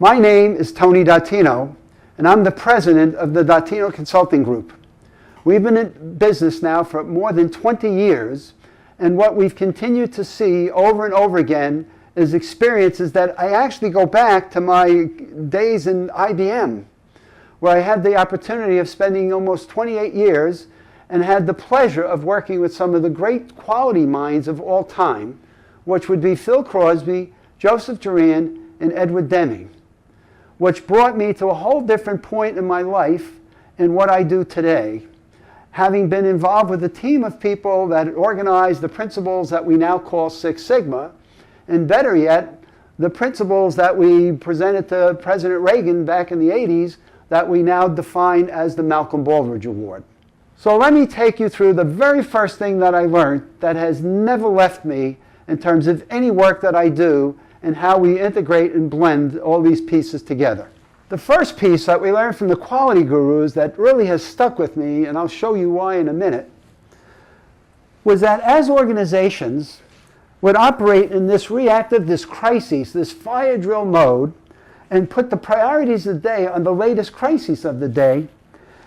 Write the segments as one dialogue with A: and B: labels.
A: My name is Tony Dattino, and I'm the president of the Dattino Consulting Group. We've been in business now for more than 20 years, and what we've continued to see over and over again is experiences that I actually go back to my days in IBM, where I had the opportunity of spending almost 28 years and had the pleasure of working with some of the great quality minds of all time, which would be Phil Crosby, Joseph Juran, and Edward Deming, which brought me to a whole different point in my life in what I do today, having been involved with a team of people that organized the principles that we now call Six Sigma, and better yet, the principles that we presented to President Reagan back in the 80s that we now define as the Malcolm Baldrige Award. So let me take you through the very first thing that I learned that has never left me in terms of any work that I do and how we integrate and blend all these pieces together. The first piece that we learned from the quality gurus that really has stuck with me, and I'll show you why in a minute, was that as organizations would operate in this reactive, this crisis, this fire drill mode, and put the priorities of the day on the latest crises of the day,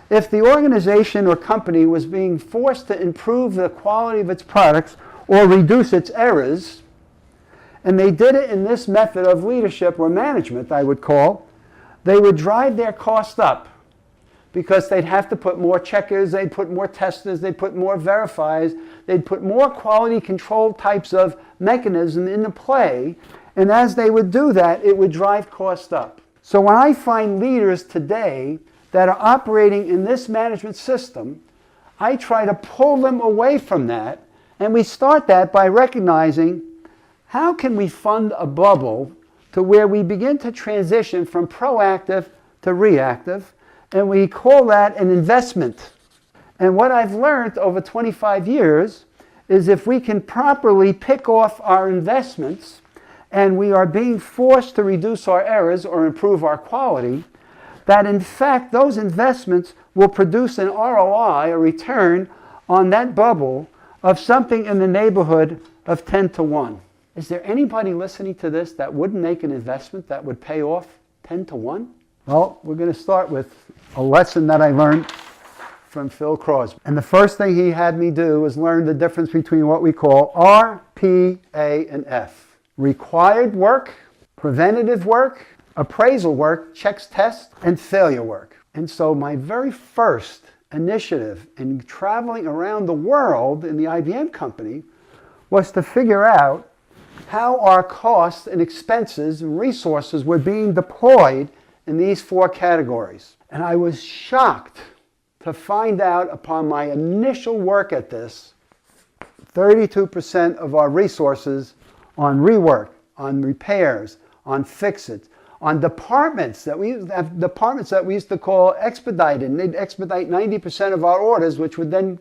A: if the organization or company was being forced to improve the quality of its products or reduce its errors, and they did it in this method of leadership or management, I would call, they would drive their cost up because they'd have to put more checkers, they'd put more testers, they'd put more verifiers, they'd put more quality control types of mechanism into play, and as they would do that, it would drive cost up. So when I find leaders today that are operating in this management system, I try to pull them away from that, and we start that by recognizing how can we fund a bubble to where we begin to transition from proactive to reactive, and we call that an investment. And what I've learned over 25 years is if we can properly pick off our investments and we are being forced to reduce our errors or improve our quality, that in fact those investments will produce an ROI, a return on that bubble of something in the neighborhood of 10 to 1. Is there anybody listening to this that wouldn't make an investment that would pay off 10 to 1? Well, we're going to start with a lesson that I learned from Phil Crosby. And the first thing he had me do was learn the difference between what we call R, P, A, and F. Required work, preventative work, appraisal work, checks, tests, and failure work. And so my very first initiative in traveling around the world in the IBM company was to figure out how our costs and expenses and resources were being deployed in these four categories. And I was shocked to find out upon my initial work at this, 32% of our resources on rework, on repairs, on fix-it, on departments that we used to call expedited, and they'd expedite 90% of our orders, which would then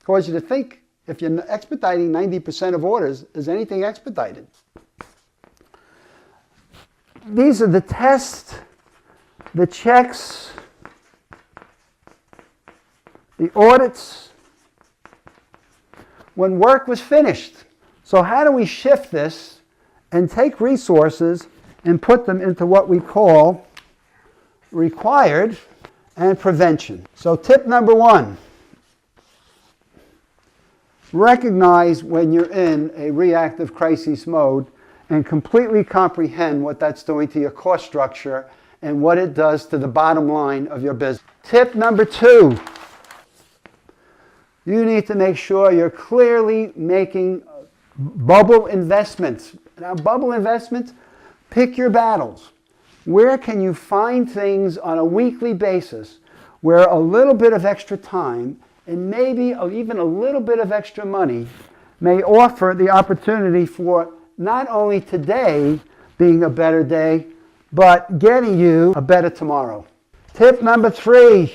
A: cause you to think, if you're expediting 90% of orders, is anything expedited? These are the tests, the checks, the audits, when work was finished. So how do we shift this and take resources and put them into what we call required and prevention? So tip number one, recognize when you're in a reactive crisis mode and completely comprehend what that's doing to your cost structure and what it does to the bottom line of your business. Tip number two, you need to make sure you're clearly making bubble investments. Now, bubble investments, pick your battles. Where can you find things on a weekly basis where a little bit of extra time and maybe even a little bit of extra money may offer the opportunity for not only today being a better day, but getting you a better tomorrow. Tip number three,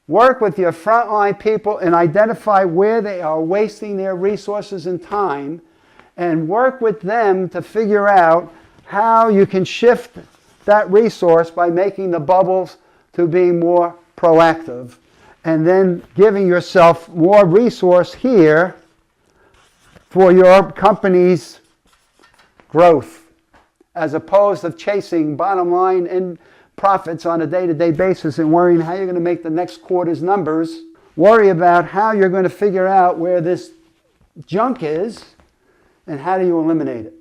A: work with your frontline people and identify where they are wasting their resources and time, and work with them to figure out how you can shift that resource by making the bubbles to being more proactive, and then giving yourself more resource here for your company's growth as opposed to chasing bottom line and profits on a day-to-day basis and worrying how you're going to make the next quarter's numbers. Worry about how you're going to figure out where this junk is and how do you eliminate it.